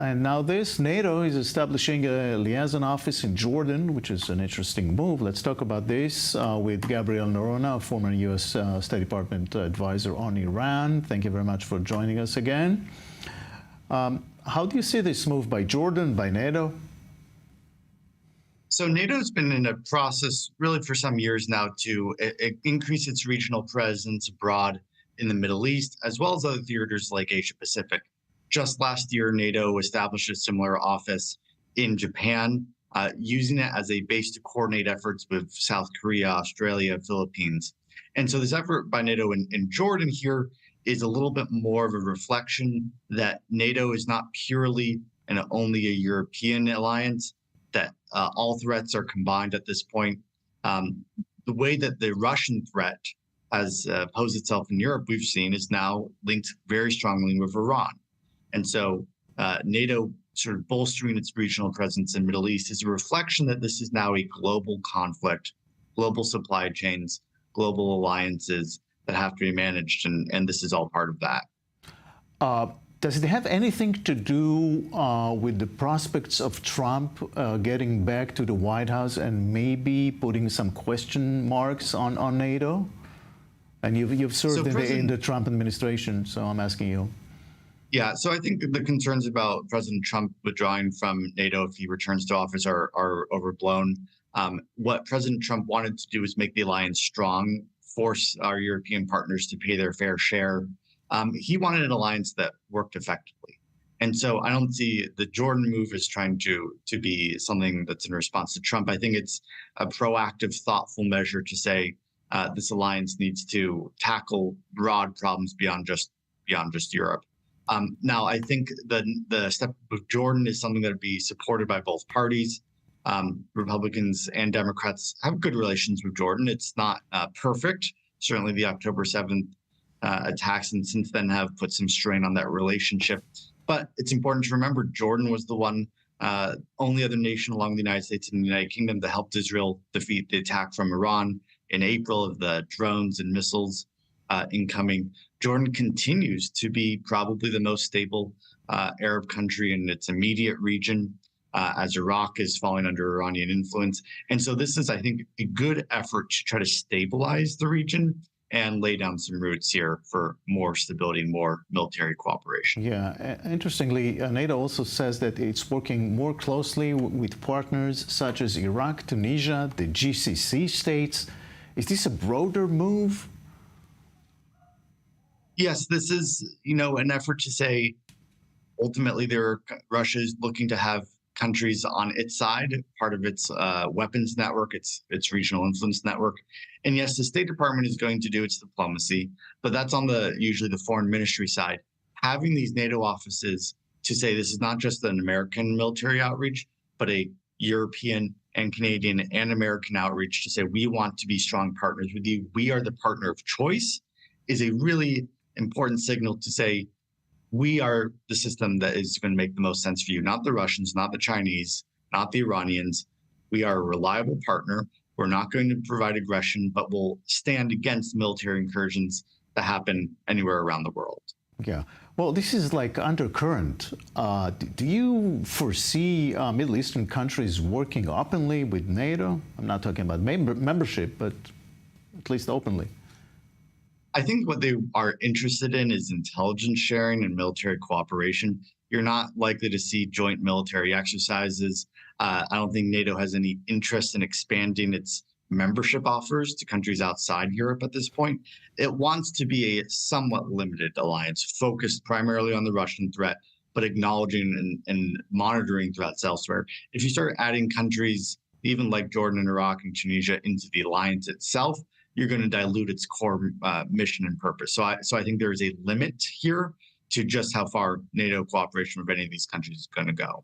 And now this, NATO is establishing a liaison office in Jordan, which is an interesting move. Let's talk about this with Gabriel Noronha, former U.S. State Department advisor on Iran. Thank you very much for joining us again. How do you see this move by Jordan, by NATO? So NATO's been in a process really for some years now to increase its regional presence abroad in the Middle East, as well as other theaters like Asia Pacific. Just last year, NATO established a similar office in Japan, using it as a base to coordinate efforts with South Korea, Australia, Philippines. And so this effort by NATO in Jordan here is a little bit more of a reflection that NATO is not purely and only a European alliance, that all threats are combined at this point. The way that the Russian threat has posed itself in Europe, we've seen, is now linked very strongly with Iran. And so NATO sort of bolstering its regional presence in the Middle East is a reflection that this is now a global conflict, global supply chains, global alliances that have to be managed. And this is all part of that. Does it have anything to do with the prospects of Trump getting back to the White House and maybe putting some question marks on NATO? And you've served in the Trump administration, so I'm asking you. Yeah, so I think the concerns about President Trump withdrawing from NATO if he returns to office are overblown. What President Trump wanted to do is make the alliance strong, force our European partners to pay their fair share. He wanted an alliance that worked effectively. And so I don't see the Jordan move as trying to be something that's in response to Trump. I think it's a proactive, thoughtful measure to say this alliance needs to tackle broad problems beyond just Europe. Now, I think the step with Jordan is something that would be supported by both parties. Republicans and Democrats have good relations with Jordan. It's not perfect. Certainly the October 7th attacks and since then have put some strain on that relationship. But it's important to remember Jordan was the only other nation along the United States and the United Kingdom that helped Israel defeat the attack from Iran in April of the drones and missiles incoming. Jordan continues to be probably the most stable Arab country in its immediate region, as Iraq is falling under Iranian influence. And so this is, I think, a good effort to try to stabilize the region and lay down some roots here for more stability, more military cooperation. Yeah, interestingly, NATO also says that it's working more closely with partners such as Iraq, Tunisia, the GCC states. Is this a broader move? Yes, this is, an effort to say, ultimately, Russia is looking to have countries on its side, part of its weapons network, its regional influence network. And yes, the State Department is going to do its diplomacy, but that's on usually the foreign ministry side. Having these NATO offices to say this is not just an American military outreach, but a European and Canadian and American outreach to say we want to be strong partners with you. We are the partner of choice is a really important signal to say we are the system that is going to make the most sense for you, not the Russians, not the Chinese, not the Iranians. We are a reliable partner. We're not going to provide aggression, but we'll stand against military incursions that happen anywhere around the world. Yeah. Well, this is like undercurrent. Do you foresee Middle Eastern countries working openly with NATO? I'm not talking about membership, but at least openly. I think what they are interested in is intelligence sharing and military cooperation. You're not likely to see joint military exercises. I don't think NATO has any interest in expanding its membership offers to countries outside Europe at this point. It wants to be a somewhat limited alliance, focused primarily on the Russian threat, but acknowledging and monitoring threats elsewhere. If you start adding countries, even like Jordan and Iraq and Tunisia, into the alliance itself, you're going to dilute its core mission and purpose. So I think there is a limit here to just how far NATO cooperation with any of these countries is going to go.